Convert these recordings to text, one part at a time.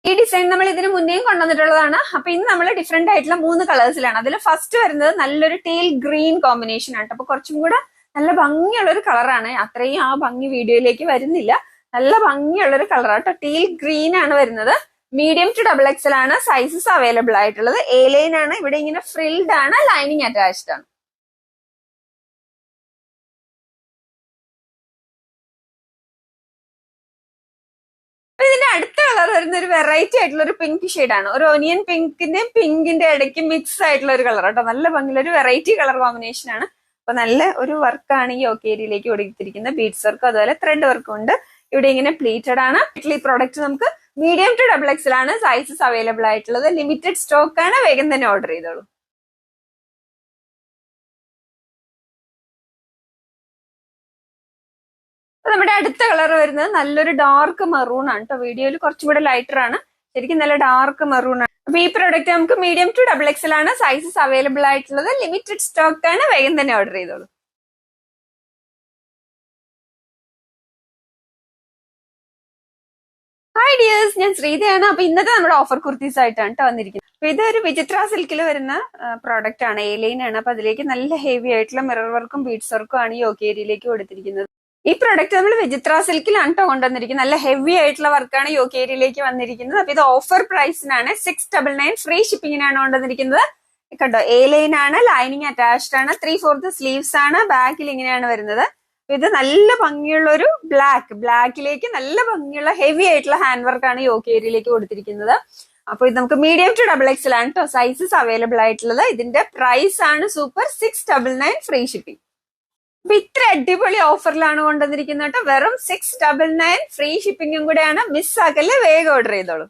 ഈ ഡിസൈൻ നമ്മൾ ഇതിന് മുന്നേയും കൊണ്ടുവന്നിട്ടുള്ളതാണ്. അപ്പൊ ഇന്ന് നമ്മൾ ഡിഫറെന്റ് ആയിട്ടുള്ള 3 കളേഴ്സിലാണ്. അതിൽ ഫസ്റ്റ് വരുന്നത് നല്ലൊരു ടീൽ ഗ്രീൻ കോമ്പിനേഷൻ ആണ്. അപ്പൊ കുറച്ചും കൂടെ നല്ല ഭംഗിയുള്ള ഒരു കളറാണ്. അത്രയും ആ ഭംഗി വീഡിയോയിലേക്ക് വരുന്നില്ല. നല്ല ഭംഗിയുള്ള ഒരു കളറാണ്. ടീൽ ഗ്രീൻ ആണ് വരുന്നത്. മീഡിയം ടു ഡബിൾ എക്സൽ ആണ് സൈസസ് അവൈലബിൾ ആയിട്ടുള്ളത്. എ ലൈൻ ആണ്. ഇവിടെ ഇങ്ങനെ ഫ്രിൽഡ് ആണ്, ലൈനിങ് അറ്റാച്ച്ഡ് ആണ്. ഇതിന്റെ അടുത്ത കളർ വരുന്ന ഒരു വെറൈറ്റി ആയിട്ടുള്ള ഒരു പിങ്ക് ആണ്. ഒരു ഒനിയൻ പിങ്കിന്റെയും പിങ്കിന്റെ ഇടയ്ക്ക് മിക്സ് ആയിട്ടുള്ള ഒരു കളർ കേട്ടോ. നല്ല ഭംഗിയുള്ള ഒരു വെറൈറ്റി കളർ കോമ്പിനേഷൻ ആണ്. അപ്പൊ നല്ല ഒരു വർക്കാണ് ഈ യോക്ക് ഏരിയയിലേക്ക് കൊടുത്തിരിക്കുന്നത്. ബീഡ്സ് വർക്കും അതുപോലെ ത്രെഡ് വർക്കും ഉണ്ട്. ഇവിടെ ഇങ്ങനെ പ്ലീറ്റഡ് ആണ്. ഈ പ്രോഡക്റ്റ് നമുക്ക് മീഡിയം ടു ഡബിൾ എക്സൽ ആണ് സൈസസ് അവൈലബിൾ ആയിട്ടുള്ളത്. ലിമിറ്റഡ് സ്റ്റോക്ക് ആണ്. വേഗം തന്നെ ഓർഡർ ചെയ്തോളൂ. നമ്മുടെ അടുത്ത കളർ വരുന്നത് നല്ലൊരു ഡാർക്ക് മെറൂൺ ആണ് കേട്ടോ. വീഡിയോയിൽ കുറച്ചും കൂടെ ലൈറ്റർ ആണ്. ശരിക്കും നല്ല ഡാർക്ക് മെറൂൺ ആണ്. അപ്പൊ ഈ പ്രൊഡക്റ്റ് നമുക്ക് മീഡിയം ടു ഡബിൾ എക്സൽ ആണ് സൈസസ് അവൈലബിൾ ആയിട്ടുള്ളത്. ലിമിറ്റഡ് സ്റ്റോക്ക് ആണ്. വേഗം തന്നെ ഓർഡർ ചെയ്തോളൂ. ഹായ് ഡിയേഴ്സ്, ഞാൻ ശ്രീതയാണ്. അപ്പൊ ഇന്നത്തെ നമ്മുടെ ഓഫർ കുർത്തീസ് ആയിട്ടാണ് കേട്ടോ വന്നിരിക്കുന്നത്. അപ്പൊ ഇതൊരു വിചിത്ര സിൽക്കിൽ വരുന്ന പ്രോഡക്റ്റ് ആണ്. എ ലൈൻ ആണ്. അപ്പൊ അതിലേക്ക് നല്ല ഹെവി ആയിട്ടുള്ള മിറർ വർക്കും ബീഡ്സ് വർക്കും ആണ് ഈ യോക്ക് ഏരിയയിലേക്ക് കൊടുത്തിരിക്കുന്നത്. ഈ പ്രൊഡക്റ്റ് നമ്മൾ വിചിത്ര സിൽക്കിലാണ് കേട്ടോ കൊണ്ടുവന്നിരിക്കുന്നത്. നല്ല ഹെവി ആയിട്ടുള്ള വർക്കാണ് യോക്ക് ഏരിയയിലേക്ക് വന്നിരിക്കുന്നത്. അപ്പൊ ഇത് ഓഫർ പ്രൈസിനാണ്. 699 ഫ്രീ ഷിപ്പിങ്ങിനാണ് കൊണ്ടുവന്നിരിക്കുന്നത്. കണ്ടോ, എ ലൈൻ ആണ്, ലൈനിങ് അറ്റാച്ച്ഡ് ആണ്, 3/4 സ്ലീവ്സ് ആണ്. ബാക്കിൽ ഇങ്ങനെയാണ് വരുന്നത്. ഇത് നല്ല ഭംഗിയുള്ള ഒരു ബ്ലാക്കിലേക്ക് നല്ല ഭംഗിയുള്ള ഹെവി ആയിട്ടുള്ള ഹാൻഡ് വർക്കാണ് യോക്ക് ഏരിയയിലേക്ക് കൊടുത്തിരിക്കുന്നത്. അപ്പൊ ഇത് നമുക്ക് മീഡിയം ടു ഡബിൾ എക്സൽ ആണ് കേട്ടോ സൈസസ് അവൈലബിൾ ആയിട്ടുള്ളത്. ഇതിന്റെ പ്രൈസ് ആണ് സൂപ്പർ 699 ഫ്രീ ഷിപ്പിംഗ്. അപ്പൊ ഇത്ര അടിപൊളി ഓഫറിലാണ് കൊണ്ടുവന്നിരിക്കുന്നത് കേട്ടോ. വെറും 699 ഫ്രീ ഷിപ്പിംഗും കൂടെയാണ്. മിസ്സാക്കല്ലേ, വേഗം ഓർഡർ ചെയ്തോളൂ.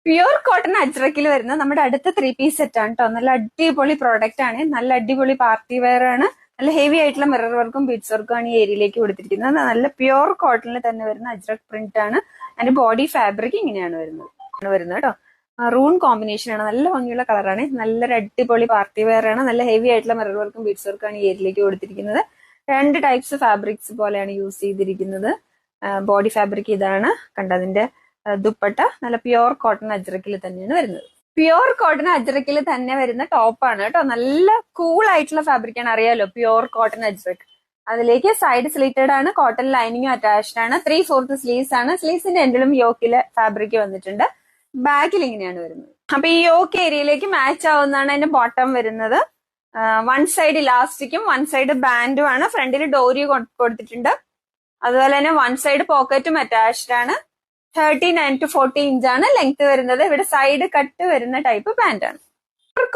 പ്യുർ കോട്ടൺ അജ്രക്കിൽ വരുന്ന നമ്മുടെ അടുത്ത 3 പീസ് സെറ്റ് ആണ് കേട്ടോ. നല്ല അടിപൊളി പ്രോഡക്റ്റ് ആണ്. നല്ല അടിപൊളി പാർട്ടി വെയർ ആണ്. നല്ല ഹെവി ആയിട്ടുള്ള മിറർ വർക്കും ബീഡ്സ് വർക്കും ആണ് ഈ ഏരിയയിലേക്ക് കൊടുത്തിരിക്കുന്നത്. നല്ല പ്യുർ കോട്ടണിൽ തന്നെ വരുന്ന അജ്രക് പ്രിന്റ് ആണ്. അതിന്റെ ബോഡി ഫാബ്രിക് ഇങ്ങനെയാണ് വരുന്നത് കേട്ടോ. റൂൺ കോമ്പിനേഷൻ ആണ്. നല്ല ഭംഗിയുള്ള കളറാണ്. നല്ലൊരു അടിപൊളി പാർട്ടി വെയർ ആണ്. നല്ല ഹെവി ആയിട്ടുള്ള മിറർ വർക്കും ബീഡ്സ് വർക്കും ആണ് ഈ ഏരിയയിലേക്ക് കൊടുത്തിരിക്കുന്നത്. 2 ടൈപ്സ് ഫാബ്രിക്സ് പോലെയാണ് യൂസ് ചെയ്തിരിക്കുന്നത്. ബോഡി ഫാബ്രിക് ഇതാണ്. കണ്ടതിന്റെ ദുപ്പട്ട നല്ല പ്യുർ കോട്ടൺ അജ്രക്കിൽ തന്നെയാണ് വരുന്നത്. പ്യുർ കോട്ടൺ അജ്രക്കിൽ തന്നെ വരുന്ന ടോപ്പാണ് കേട്ടോ. നല്ല കൂൾ ആയിട്ടുള്ള ഫാബ്രിക് ആണ്. അറിയാലോ, പ്യുർ കോട്ടൺ അജ്രക്. അതിലേക്ക് സൈഡ് സ്ലിറ്റഡ് ആണ്. കോട്ടൺ ലൈനിങ്ങും അറ്റാച്ച്ഡ് ആണ്. 3/4 സ്ലീവ്സ് ആണ്. സ്ലീവ്സിന്റെ എൻഡിലും യോക്കിലെ ഫാബ്രിക് വന്നിട്ടുണ്ട്. ബാക്കിൽ ഇങ്ങനെയാണ് വരുന്നത്. അപ്പൊ ഈ യോക്ക് ഏരിയയിലേക്ക് മാച്ച് ആവുന്നതാണ് അതിന്റെ ബോട്ടം വരുന്നത്. 1 സൈഡ് ഇലാസ്റ്റിക്കും 1 സൈഡ് ബാൻഡും ആണ്. ഫ്രണ്ടിൽ ഡോരി കൊടുത്തിട്ടുണ്ട്. അതുപോലെ തന്നെ 1 സൈഡ് പോക്കറ്റും അറ്റാച്ച്ഡ് ആണ്. 39 to 40 ഇഞ്ചാണ് ലെങ്ത് വരുന്നത്. ഇവിടെ സൈഡ് കട്ട് വരുന്ന ടൈപ്പ് പാന്റ് ആണ്.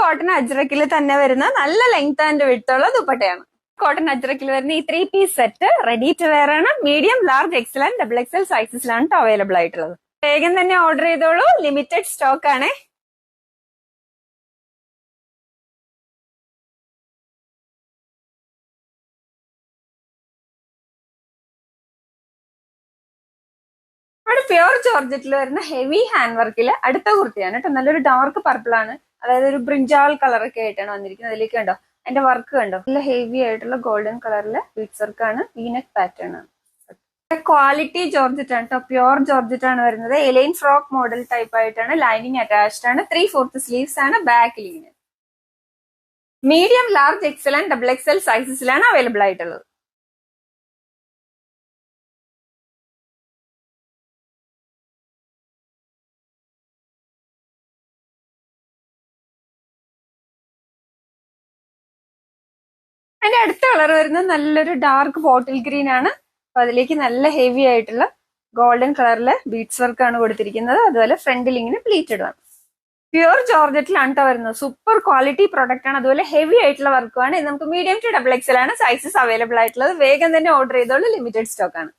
കോട്ടൺ അജ്രക്കിൽ തന്നെ വരുന്ന നല്ല ലെങ്ത് ആൻഡ് വിഡ്ത്തുള്ള ദുപ്പട്ടയാണ്. കോട്ടൺ അജ്രക്കിൽ വരുന്ന ഈ 3 piece set ready to wear ആണ്. Medium, large, XL and double XL സൈസസിലാണ് അവൈലബിൾ ആയിട്ടുള്ളത്. വേഗം തന്നെ ഓർഡർ ചെയ്തോളൂ. ലിമിറ്റഡ് സ്റ്റോക്ക് ആണ്. നമ്മുടെ പ്യുർ ജോർജറ്റിൽ വരുന്ന ഹെവി ഹാൻഡ് വർക്കിൽ അടുത്ത കുർത്തിയാണ് കേട്ടോ. നല്ലൊരു ഡാർക്ക് പർപ്പിൾ ആണ്. അതായത് ഒരു ബ്രിഞ്ചാൾ കളറൊക്കെ ആയിട്ടാണ് വന്നിരിക്കുന്നത്. അതിലേക്ക് കണ്ടോ അതിന്റെ വർക്ക് കണ്ടോ. നല്ല ഹെവി ആയിട്ടുള്ള ഗോൾഡൻ കളറിലെ ബീഡ്സ് വർക്കാണ്. വീനെക്ക് പാറ്റേൺ ആണ്. ക്വാളിറ്റി ജോർജറ്റ് ആണ് കേട്ടോ. പ്യുർ ജോർജറ്റ് ആണ് വരുന്നത്. എലൈൻ ഫ്രോക്ക് മോഡൽ ടൈപ്പ് ആയിട്ടാണ്. ലൈനിങ് അറ്റാച്ച്ഡ് ആണ്. 3/4 സ്ലീവ്സ് ആണ്. ബാക്കിൽ ഇങ്ങനെ medium, large, XL and double XL സൈസസിലാണ് അവൈലബിൾ ആയിട്ടുള്ളത്. അതിന്റെ അടുത്ത കളർ വരുന്നത് നല്ലൊരു ഡാർക്ക് ബോട്ടിൽ ഗ്രീൻ ആണ്. അപ്പൊ അതിലേക്ക് നല്ല ഹെവി ആയിട്ടുള്ള ഗോൾഡൻ കളറിലെ ബീഡ്സ് വർക്ക് ആണ് കൊടുത്തിരിക്കുന്നത്. അതുപോലെ ഫ്രണ്ടിൽ ഇങ്ങനെ പ്ലീറ്റഡ് ആണ്. പ്യുർ ജോർജറ്റിലാണ് കേട്ടോ വരുന്നത്. സൂപ്പർ ക്വാളിറ്റി പ്രോഡക്റ്റ് ആണ്. അതുപോലെ ഹെവി ആയിട്ടുള്ള വർക്കുമാണ്. ഇത് നമുക്ക് മീഡിയം ടു ഡബിൾ എക്സൽ ആണ് സൈസസ് അവൈലബിൾ ആയിട്ടുള്ളത്. വേഗം തന്നെ ഓർഡർ ചെയ്തോളൂ. ലിമിറ്റഡ് സ്റ്റോക്ക് ആണ്.